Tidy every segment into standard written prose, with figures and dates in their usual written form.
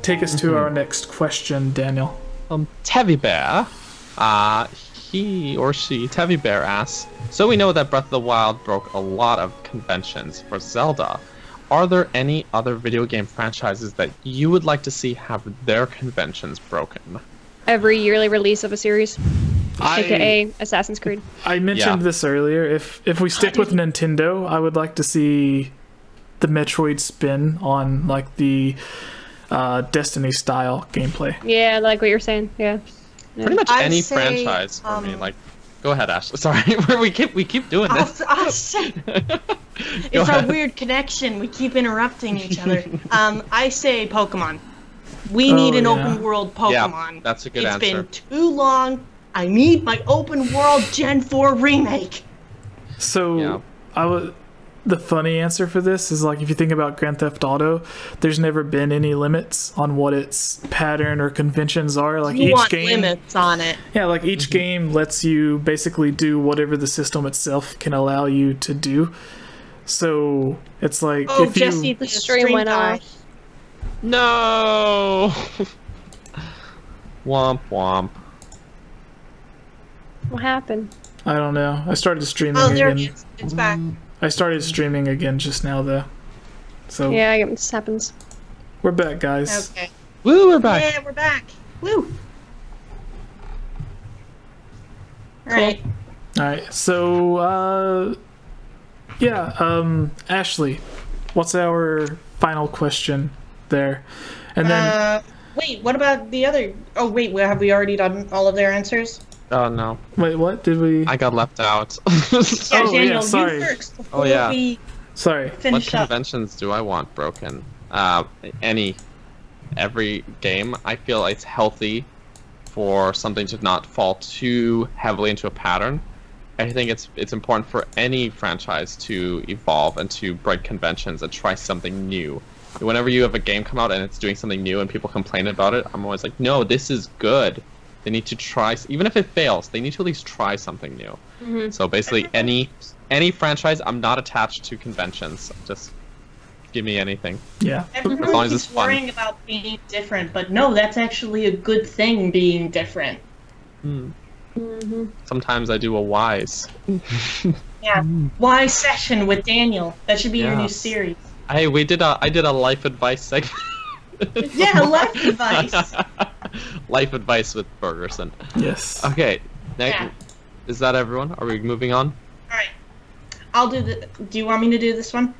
take us to our next question, Daniel. Teddy Bear, he or she, Teddy Bear asks, so we know that Breath of the Wild broke a lot of conventions for Zelda. Are there any other video game franchises that you would like to see have their conventions broken? Every yearly release of a series, aka Assassin's Creed. I mentioned this earlier. If we stick with Nintendo, I would like to see the Metroid spin on like the Destiny style gameplay. Yeah, like what you're saying. Yeah. Pretty much any franchise for me. Like, go ahead, Ashley. Sorry, we keep doing this. I'll say, it's our weird connection. We keep interrupting each other. I say Pokemon. We need an open world Pokemon. Yeah, that's a good answer. It's been too long. I need my open world Gen 4 remake. So the funny answer for this is, like, if you think about Grand Theft Auto, there's never been any limits on what its pattern or conventions are. Like you each want game limits on it. Yeah, like each game lets you basically do whatever the system itself can allow you to do. So it's like if Jesse, the stream went off. No. Womp womp. What happened? I don't know. I started streaming there again. it is. It's back. I started streaming again just now, though. So yeah, I get this happens. We're back, guys. Okay. Woo, we're back. Yeah, we're back. Woo. Alright. Alright, so, Ashley, what's our final question there? And then... wait, what about the other... Oh, wait, have we already done all of their answers? Oh, no. Wait, what? Did we... I got left out. Daniel, sorry. you first before we sorry. What finish up. conventions do I want broken? Every game. I feel it's healthy for something to not fall too heavily into a pattern. I think it's important for any franchise to evolve and to break conventions and try something new. Whenever you have a game come out and it's doing something new and people complain about it, I'm always like, no, this is good. They need to try, even if it fails, they need to at least try something new. Mm-hmm. So basically, any franchise, I'm not attached to conventions. Just give me anything. Yeah. Everyone as long as keeps it's fun. worrying about being different, but no, that's actually a good thing, being different. Mm-hmm. Sometimes I do a wise. Yeah. Wise session with Daniel. That should be your new series. Hey, I did a life advice segment. Yeah, life advice. Life advice with Bergerson. Yes. Okay. Next, is that everyone? Are we moving on? Alright. I'll do the... Do you want me to do this one?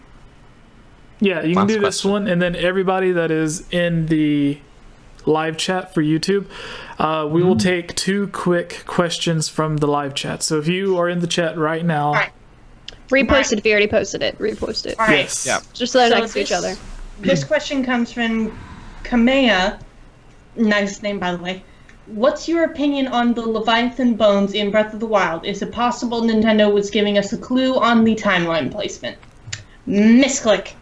Yeah, you can do this one, and then everybody that is in the live chat for YouTube, we will take 2 quick questions from the live chat. So if you are in the chat right now... Alright. Repost it if you already posted it. Repost it. Alright. Yes. Yeah. Just so they're next to each other. This question comes from Kamea. Nice name, by the way. What's your opinion on the Leviathan bones in Breath of the Wild? Is it possible Nintendo was giving us a clue on the timeline placement? Misclick.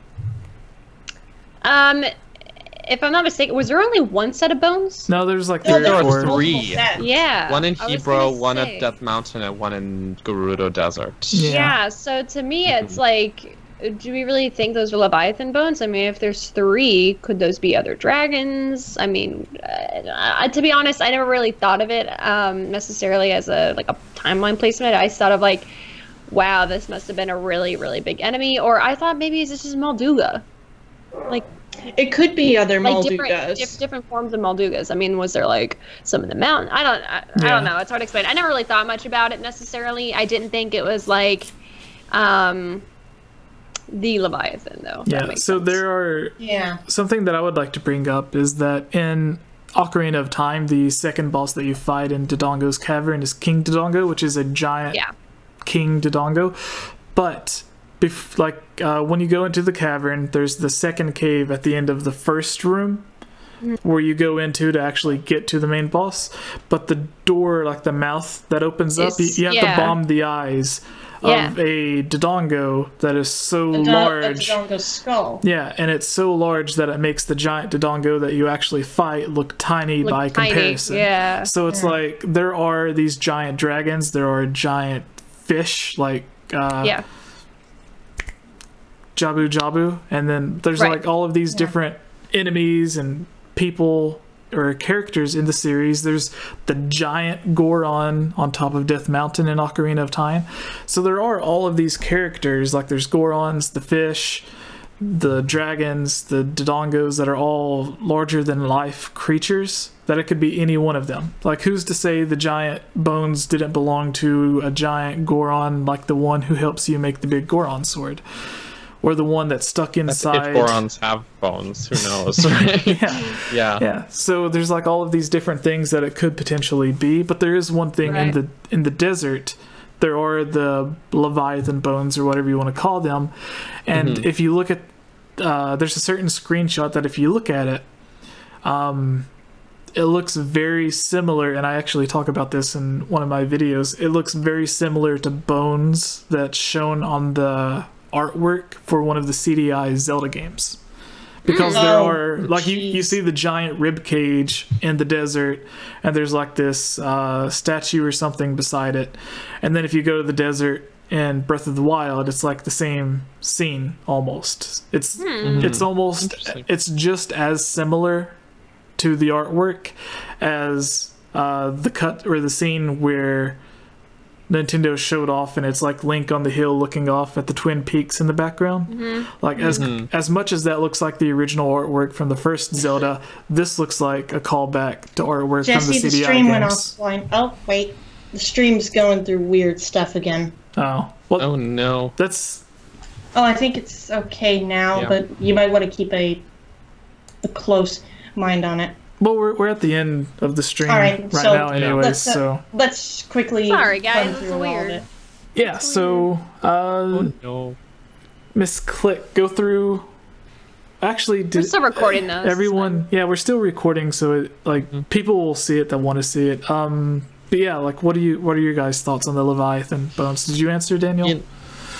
If I'm not mistaken, was there only one set of bones? No, there's like 3 No, or there 4. were 3. Yeah. One in I was Hebrew, gonna one say. at Death Mountain, and one in Gerudo Desert. Yeah, so to me it's like, do we really think those are Leviathan bones? I mean, if there's 3, could those be other dragons? I mean, to be honest, I never really thought of it necessarily as a timeline placement. I thought of like, wow, this must have been a really, really big enemy. Or I thought maybe this is Molduga. Like, it could be other like Moldugas. different forms of Moldugas. I mean, was there like some in the mountain? I don't know. It's hard to explain. I never really thought much about it necessarily. I didn't think it was like the Leviathan though. Yeah. So there are something that I would like to bring up is that in Ocarina of Time, the second boss that you fight in Dodongo's cavern is King Dodongo, which is a giant King Dodongo. But when you go into the cavern, there's the second cave at the end of the first room where you go into to actually get to the main boss. But the door, like the mouth that opens up, you have to bomb the eyes of a Dodongo that is so large. A Dodongo skull. Yeah, and it's so large that it makes the giant Dodongo that you actually fight look tiny by comparison. Yeah. So it's like there are these giant dragons, there are giant fish like Jabu Jabu, and then there's like all of these different enemies and people or characters in the series. There's the giant Goron on top of Death Mountain in Ocarina of Time. So there are all of these characters, like there's Gorons, the fish, the dragons, the Dodongos, that are all larger than life creatures, that it could be any one of them. Like, who's to say the giant bones didn't belong to a giant Goron, like the one who helps you make the big Goron sword? Or the one that's stuck inside. If Gorons have bones, who knows, right? Yeah. So there's like all of these different things that it could potentially be, but there is one thing in the desert. There are the Leviathan bones, or whatever you want to call them, and if you look at, there's a certain screenshot that if you look at it, it looks very similar, and I actually talk about this in one of my videos. It looks very similar to bones that's shown on the artwork for one of the CDI Zelda games. Because there are, like, you see the giant rib cage in the desert, and there's like this statue or something beside it. And then if you go to the desert in Breath of the Wild, it's like the same scene almost. It's almost, it's just as similar to the artwork as the cut or the scene where Nintendo showed off, and it's like Link on the hill looking off at the Twin Peaks in the background. Like, as much as that looks like the original artwork from the first Zelda, this looks like a callback to artwork from the CDI the stream games. Went offline. Oh wait, the stream's going through weird stuff again. Oh, well, oh no, that's. Oh, I think it's okay now, but you might want to keep a close mind on it. Well, we're at the end of the stream right now anyways, so... Let's quickly... Sorry, guys, this is weird. Yeah, so... oh, no. Miss Click, go through... Actually, we're still recording those. Everyone... Yeah, we're still recording, so it, like, people will see it that want to see it. But yeah, like, what are your guys' thoughts on the Leviathan bones? Did you answer, Daniel?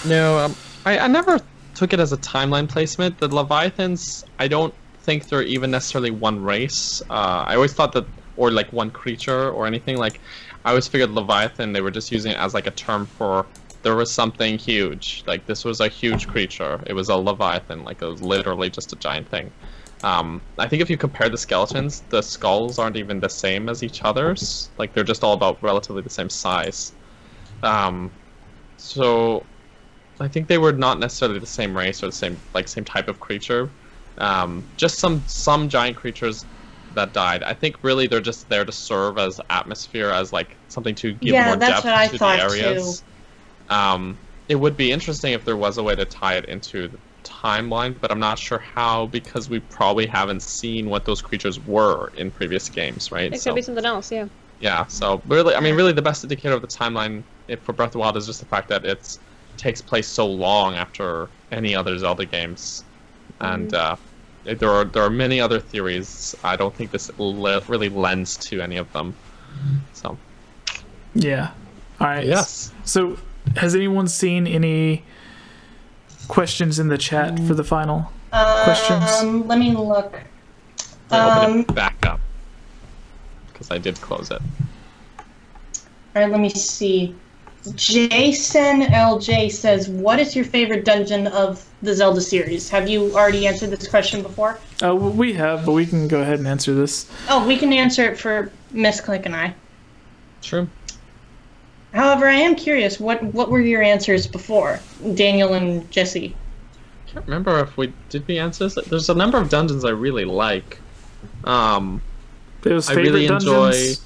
No, I never took it as a timeline placement. The Leviathans, I don't think they're even necessarily one race. I always thought that, or like one creature or anything. Like, I always figured Leviathan, they were just using it as like a term for there was something huge. Like, this was a huge creature. It was a Leviathan. Like, it was literally just a giant thing. I think if you compare the skeletons, the skulls aren't even the same as each other's. Like, they're just all about relatively the same size. So I think they were not necessarily the same race or the same type of creature. Just some giant creatures that died. I think really they're just there to serve as atmosphere, as like something to give more depth to the areas. It would be interesting if there was a way to tie it into the timeline, but I'm not sure how, because we probably haven't seen what those creatures were in previous games, right? It could be something else, yeah. Yeah, so really, I mean, really the best indicator of the timeline for Breath of the Wild is just the fact that it takes place so long after any other Zelda games. And there are many other theories. I don't think this really lends to any of them. So. Yeah. All right. Yes. So, has anyone seen any questions in the chat for the final questions? Let me look. Open it back up, because I did close it. All right. Let me see. Jason LJ says, what is your favorite dungeon of the Zelda series? Have you already answered this question before? We have, but we can go ahead and answer this. Oh, we can answer it for Miss Click and I. Sure. However, I am curious, what were your answers before, Daniel and Jesse? I can't remember if we answer this. There's a number of dungeons I really like. Those favorite I really dungeons? enjoy.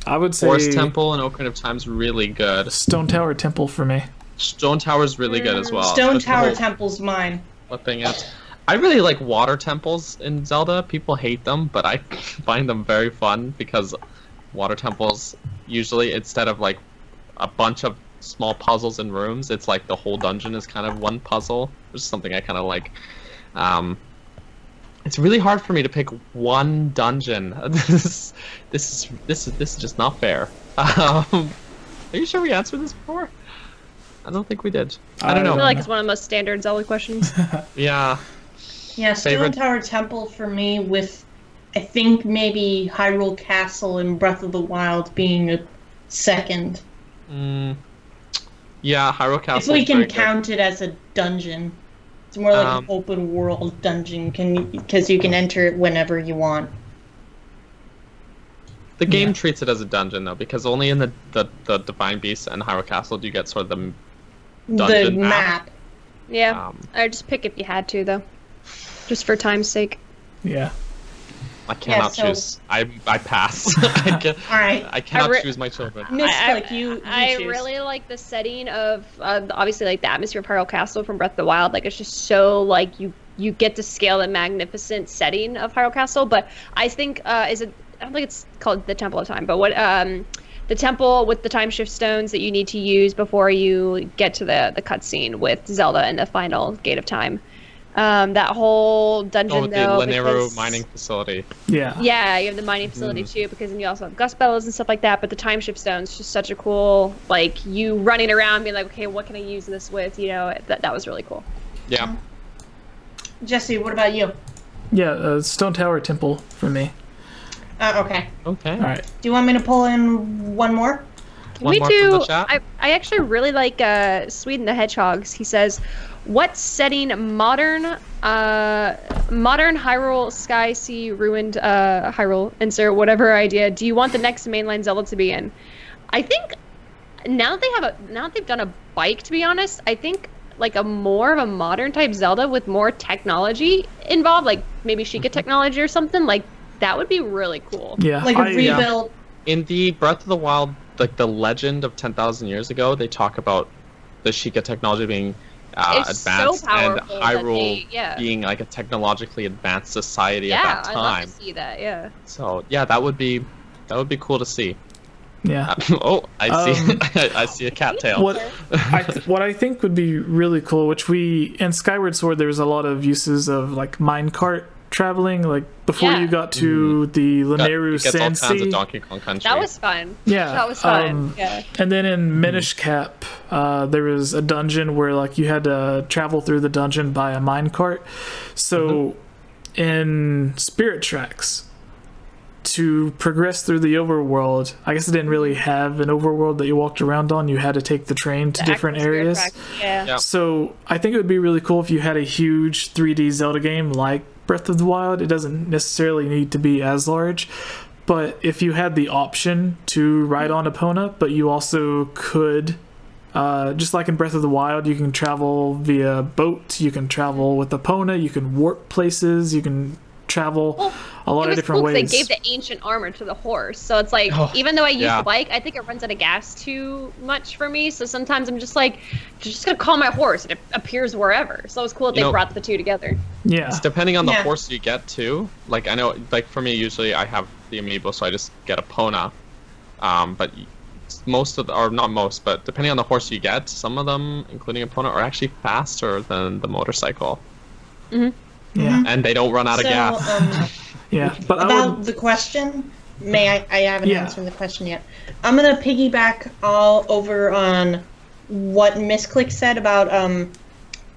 I would say Forest Temple and Ocarina of Time's really good. Stone Tower Temple for me. Stone Tower's really good as well. Stone Tower Temple's mine. Flipping it. I really like water temples in Zelda. People hate them, but I find them very fun, because water temples, usually instead of like a bunch of small puzzles in rooms, it's like the whole dungeon is kind of one puzzle, which is something I kind of like. It's really hard for me to pick one dungeon. This is just not fair. Are you sure we answered this before? I don't think we did. I don't know. I feel like it's one of the most standard Zelda questions. Yeah. Yeah, Stone Tower Temple for me, with I think maybe Hyrule Castle and Breath of the Wild being a second. Yeah, Hyrule Castle. If we can count it as a dungeon. It's more like an open world dungeon, because you can enter it whenever you want. The game treats it as a dungeon though, because only in the Divine Beast and Hyrule Castle do you get sort of the dungeon map. Yeah, I'd just pick if you had to though, just for time's sake. Yeah. I cannot choose. I pass. I cannot choose my children. I really like the setting of obviously like the atmosphere of Hyrule Castle from Breath of the Wild. Like it's just so like you get to scale the magnificent setting of Hyrule Castle. But I think I don't think it's called the Temple of Time, but what the temple with the time shift stones that you need to use before you get to the cutscene with Zelda and the final Gate of Time. That whole dungeon, the Lanero mining facility. Yeah, you have the mining facility too, because then you also have gust bellows and stuff like that. But the time shift stones, just such a cool, like you running around being like, okay, what can I use this with? You know, that was really cool. Yeah. Jesse, what about you? Yeah, Stone Tower Temple for me. Okay. Okay. All right. Do you want me to pull in one more? We do. I actually really like Sweden the Hedgehogs. He says, what setting modern Hyrule Sky Sea ruined Hyrule, insert whatever idea, do you want the next mainline Zelda to be in? I think now that they've done a bike, to be honest, I think like more of a modern type Zelda with more technology involved, like maybe Sheikah technology or something, like that would be really cool. Yeah. Like a rebuild. In the Breath of the Wild, like the legend of 10,000 years ago, they talk about the Sheikah technology being advanced, so and Hyrule being like a technologically advanced society at that time. Yeah, I'd love to see that. Yeah. So yeah, that would be cool to see. Yeah. I see. I see a cattail. What I think would be really cool, which in Skyward Sword, there was a lot of uses of like minecart traveling, like before you got to the Lanero Sand Sea. Of Donkey Kong Country. That was fun. Yeah, that was fun. And then in Minish Cap, there was a dungeon where like you had to travel through the dungeon by a minecart. So in Spirit Tracks, to progress through the overworld, I guess it didn't really have an overworld that you walked around on. You had to take the train to different areas. So I think it would be really cool if you had a huge 3D Zelda game like Breath of the Wild. It doesn't necessarily need to be as large, but if you had the option to ride on Epona, but you also could just like in Breath of the Wild, you can travel via boat, you can travel with Epona, you can warp places, you can travel a lot of different ways. They gave the ancient armor to the horse, so it's like even though I use the bike, I think it runs out of gas too much for me. So sometimes I'm just like, just gonna call my horse, and it appears wherever. So it's cool that they brought the two together. Yeah, it's depending on the horse you get too. Like I know, like for me, usually I have the amiibo, so I just get Epona. But most of or not most, but depending on the horse you get, some of them, including Epona, are actually faster than the motorcycle. Yeah, and they don't run out of gas. But about the question, I haven't answered the question yet. I'm gonna piggyback all over on what Misclick said about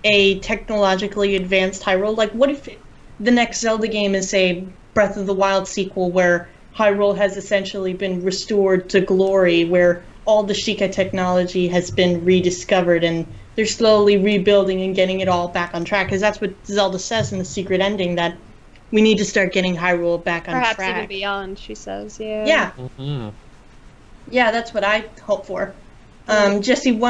a technologically advanced Hyrule. Like, what if the next Zelda game is a Breath of the Wild sequel where Hyrule has essentially been restored to glory, where all the Sheikah technology has been rediscovered and they're slowly rebuilding and getting it all back on track, because that's what Zelda says in the secret ending, that we need to start getting Hyrule back on track. Perhaps even beyond, she says, Yeah, that's what I hope for. Jesse,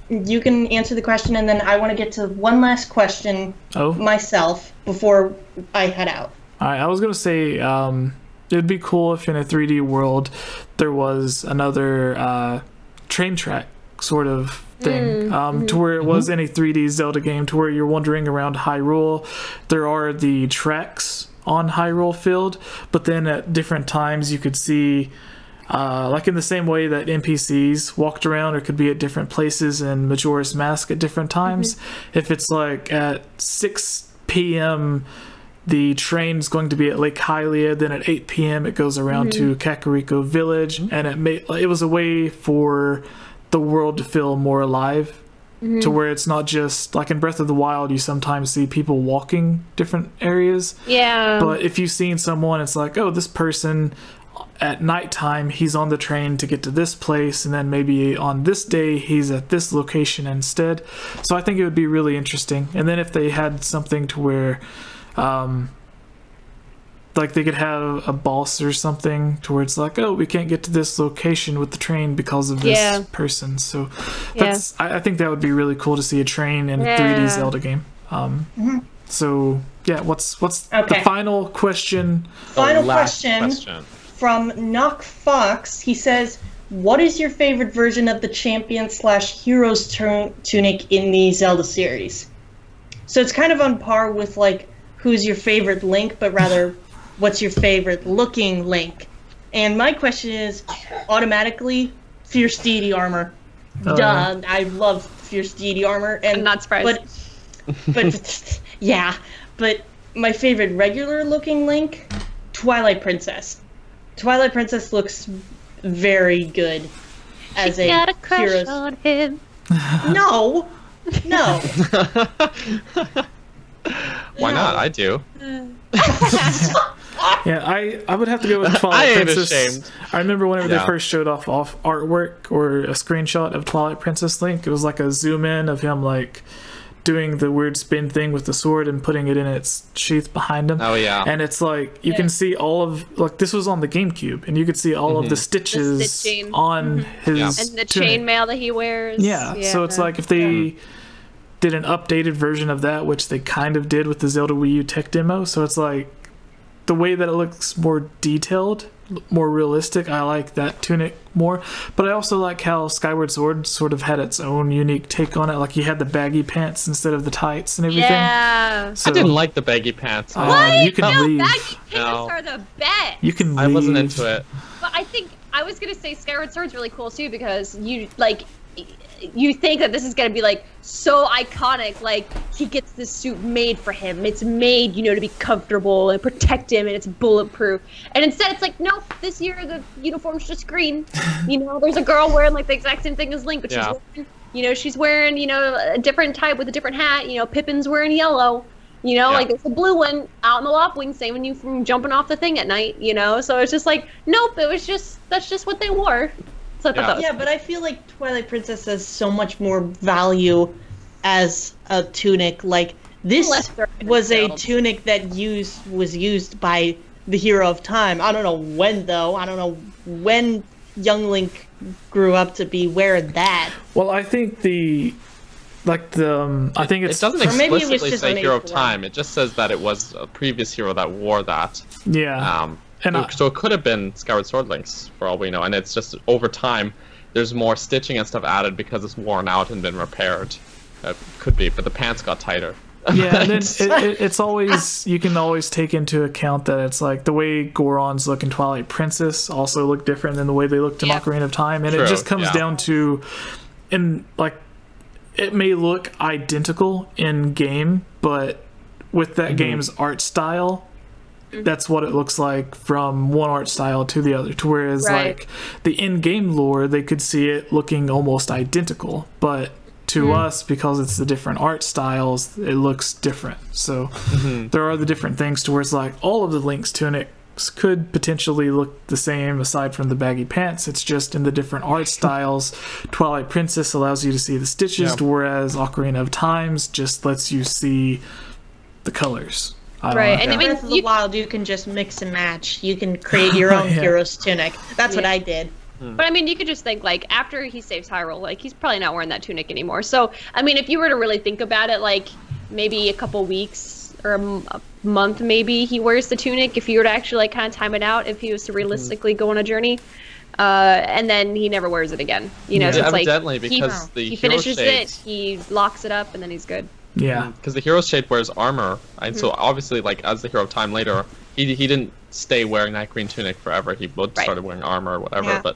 you can answer the question, and then I want to get to one last question myself before I head out. All right, I was going to say it'd be cool if in a 3D world there was another train track sort of thing, to where it was in a 3D Zelda game, to where you're wandering around Hyrule. There are the tracks on Hyrule Field, but then at different times you could see, like in the same way that NPCs walked around or could be at different places in Majora's Mask at different times. If it's like at 6 p.m. the train's going to be at Lake Hylia, then at 8 p.m. it goes around to Kakariko Village, and it was a way for the world to feel more alive, to where it's not just like in Breath of the Wild you sometimes see people walking different areas, but if you've seen someone, it's like, oh, this person at nighttime he's on the train to get to this place, and then maybe on this day he's at this location instead. So I think it would be really interesting. And then if they had something to where like they could have a boss or something to where it's like, oh, we can't get to this location with the train because of this person. So that's I think that would be really cool to see a train in a 3D Zelda game. So yeah, what's the final question? Final question from Knock Fox. He says, what is your favorite version of the champion/hero's tunic in the Zelda series? So it's kind of on par with like who's your favorite Link, but rather what's your favorite looking Link? And my question is automatically Fierce Deity armor. Duh, I love Fierce Deity armor, and I'm not surprised. But yeah, but my favorite regular looking Link, Twilight Princess. Twilight Princess looks very good as a got a crush hero's... on him. No. Why not? I do. Yeah, I would have to go with Twilight Princess. Ashamed. I remember whenever they first showed off artwork or a screenshot of Twilight Princess Link, it was like a zoom in of him like doing the weird spin thing with the sword and putting it in its sheath behind him. Oh yeah. And it's like you can see all of like this was on the GameCube, and you could see all of the stitches on his and the tunic. chainmail that he wears. Yeah. So it's like if they did an updated version of that, which they kind of did with the Zelda Wii U tech demo. So it's like the way that it looks more detailed, more realistic. I like that tunic more, but I also like how Skyward Sword sort of had its own unique take on it. Like you had the baggy pants instead of the tights and everything. Yeah. So, I didn't like the baggy pants. What? You can leave. Baggy pants are the best. You can leave. I wasn't into it. But I think I was gonna say Skyward Sword's really cool too, because you think that this is gonna be like so iconic, like he gets this suit made for him, it's made, to be comfortable and protect him, and it's bulletproof, and instead it's like, nope, this year the uniform's just green. There's a girl wearing like the exact same thing as Link, but she's wearing a different type with a different hat. Pippin's wearing yellow. Like there's a blue one out in the loft wing saving you from jumping off the thing at night. So it's just like, nope, that's just what they wore. So I thought that was but I feel like Twilight Princess has so much more value as a tunic. Like this was a tunic that was used by the hero of time. I don't know when though. I don't know when young Link grew up to be wearing that. Well, I think I think it doesn't explicitly say hero of time. It just says that it was a previous hero that wore that. Yeah. So it could have been Skyward Sword Links, for all we know, and it's just over time, there's more stitching and stuff added because it's worn out and been repaired. Could be, but the pants got tighter. Yeah, and then it's always, you can always take into account that it's like the way Gorons look in Twilight Princess also look different than the way they looked in Ocarina of Time, and it just comes down to, it may look identical in game, but with that game's art style, that's what it looks like from one art style to the other. To whereas like the in-game lore, they could see it looking almost identical, but to us, because it's the different art styles, it looks different. So there are the different things to where it's like all of the Link's tunics could potentially look the same aside from the baggy pants. It's just in the different art styles. Twilight Princess allows you to see the stitches, whereas Ocarina of Times just lets you see the colors. Right, and in Breath of the Wild, you can just mix and match. You can create your own hero's tunic. That's what I did. But I mean, you could just think like after he saves Hyrule, like he's probably not wearing that tunic anymore. So I mean, if you were to really think about it, like maybe a couple weeks or a month, maybe he wears the tunic. If you were to actually like kind of time it out, if he was to realistically go on a journey, and then he never wears it again. So it's evidently, like because he finishes it, he locks it up, and then he's good. Yeah, because the hero's shade wears armor, and so obviously, like as the hero of time later, he didn't stay wearing that green tunic forever. He started wearing armor or whatever. But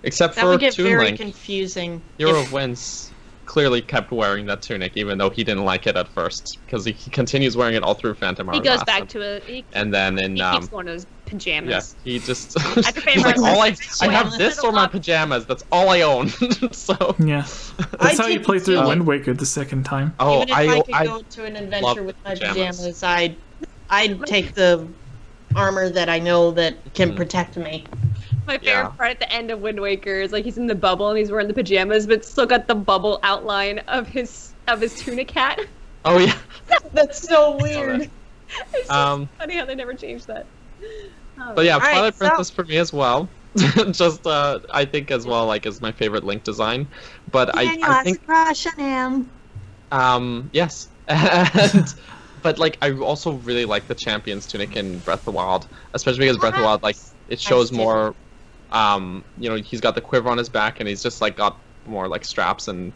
except that for would get Toon very Link, confusing. Hero of Winds clearly kept wearing that tunic, even though he didn't like it at first, because he continues wearing it all through Phantom Hourglass. He goes back to it, and then in he keeps one of his pajamas. Yeah, he just he's like, I have this or my pajamas. That's all I own. So that's how you play through Wind Waker the second time. Oh, even if I could go to an adventure with my pajamas, I'd take the armor that I know that can protect me. My favorite part at the end of Wind Waker is like he's in the bubble and he's wearing the pajamas, but still got the bubble outline of his tunic hat. Oh yeah, that's so weird. It's just funny how they never changed that. But yeah, Twilight Princess for me as well. Just I think as well, like, is my favorite Link design. But I think crush on him. Yes. And but like I also really like the Champions tunic in Breath of the Wild, especially because Breath of the Wild, like, it shows more you know, he's got the quiver on his back and he's just like got more like straps and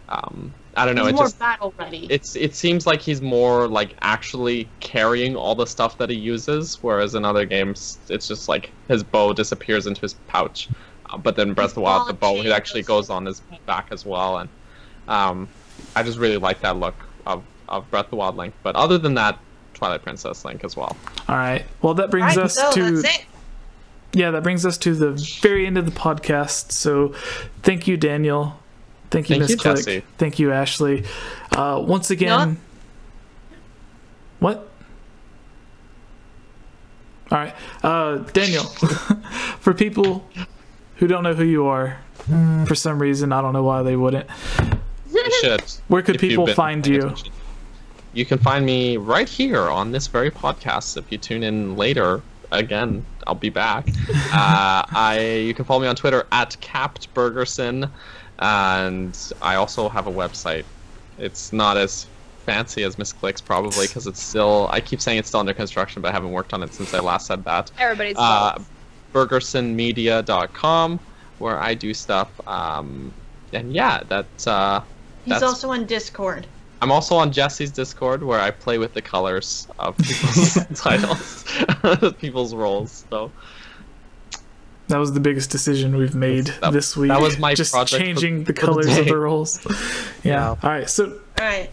I don't know, He's it more just battle ready. it seems like he's more like actually carrying all the stuff that he uses, whereas in other games it's just like his bow disappears into his pouch. But then Breath of the Wild, the bow, it actually goes on his back as well, and I just really like that look of Breath of the Wild Link. But other than that, Twilight Princess Link as well. All right. Well, that brings us to that brings us to the very end of the podcast. So, thank you, Daniel. Thank you, Miss Click. Jesse. Thank you, Ashley. Once again, what? All right, Daniel. For people who don't know who you are, for some reason, I don't know why they wouldn't. You should. Where could people find you? You can find me right here on this very podcast. If you tune in later, again, I'll be back. You can follow me on Twitter at @CaptBurgerson. And I also have a website. It's not as fancy as Miss Click's probably, because it's still, I keep saying it's still under construction, but I haven't worked on it since I last said that. Everybody's burgersonmedia.com, where I do stuff. And yeah, that's He's also on Discord. I'm also on Jesse's Discord, where I play with the colors of people's titles, people's roles. So that was the biggest decision we've made this week. That was my just project changing the colors of the roles. Yeah. All right. So,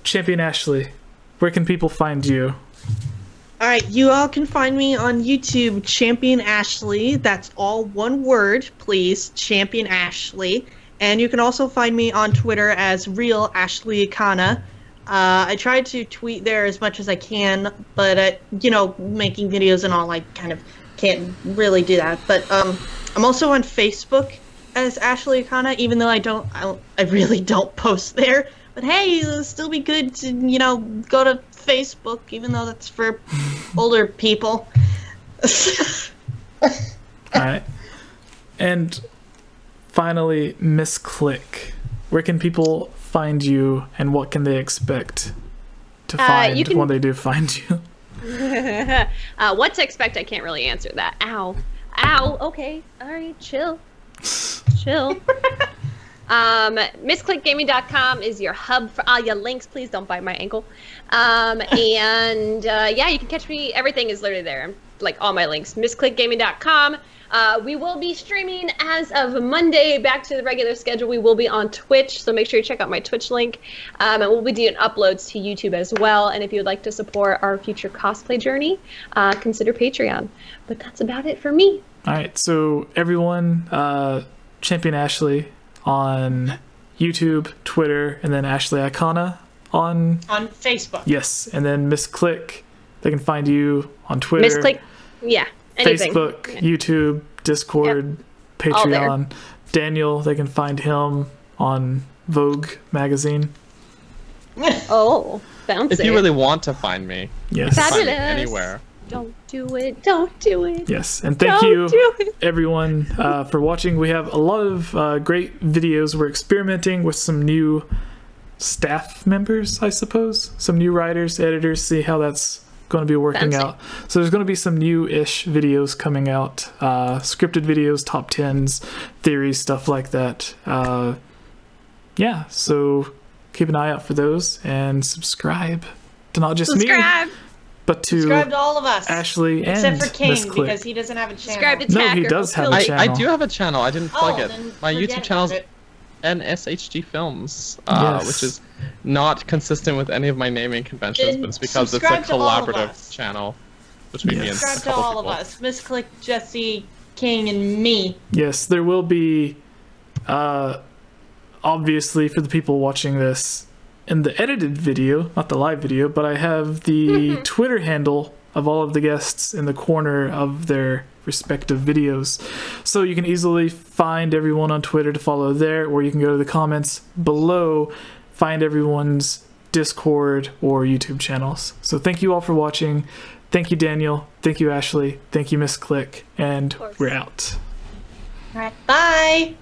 Champion Ashley, where can people find you? All right, you all can find me on YouTube, Champion Ashley. That's all one word, please, Champion Ashley. And you can also find me on Twitter as Real Ashley Akana. I try to tweet there as much as I can, but you know, making videos and all, I kind of can't really do that. But I'm also on Facebook as Ashley Akana, even though I really don't post there. But hey, it'll still be good to, you know, go to Facebook, even though that's for older people. Alright. And finally, Miss Click. Where can people find you, and what can they expect to find when they do find you? What to expect, I can't really answer that. Ow. Ow. Okay. Alright, chill. Chill. MissClickGaming.com is your hub for all your links. Please don't bite my ankle. Yeah, you can catch me. Everything is literally there. Like all my links. MissClickGaming.com. We will be streaming as of Monday back to the regular schedule. We will be on Twitch, so make sure you check out my Twitch link. And we'll be doing uploads to YouTube as well. And if you would like to support our future cosplay journey, consider Patreon. But that's about it for me. All right, so everyone, Champion Ashley on YouTube, Twitter, and then Ashley Akana on Facebook. Yes, and then Miss Click, they can find you on Twitter. Miss Click, yeah. Anything. Facebook, YouTube, Discord, Patreon. Daniel, they can find him on Vogue magazine. Oh, fancy. If you really want to find me, yes, fabulous. Find me anywhere. Don't do it. Don't do it. Yes, and thank you, everyone, for watching. We have a lot of great videos. We're experimenting with some new staff members, I suppose. Some new writers, editors, see how that's going to be working out. So there's going to be some new-ish videos coming out, scripted videos, top 10s, theories, stuff like that. Yeah, so keep an eye out for those and subscribe to not just me, but to subscribe to all of us, Ashley, except and for King, Miss Click. because he doesn't have a channel. Subscribe to No, he does have a channel. I do have a channel. I didn't plug it. Then My forget YouTube channel's about it. NSHG Films, Yes. which is not consistent with any of my naming conventions, Then but it's because it's a subscribe to all of collaborative us. channel between me and a Subscribe to couple all of people. us. Miss Click, Jesse, King, and me. Yes, there will be, obviously, for the people watching this, in the edited video, not the live video, but I have the Twitter handle of all of the guests in the corner of their respective videos. So you can easily find everyone on Twitter to follow there, or you can go to the comments below, find everyone's Discord or YouTube channels. So thank you all for watching. Thank you, Daniel. Thank you, Ashley. Thank you, Miss Click. And we're out. All right, bye.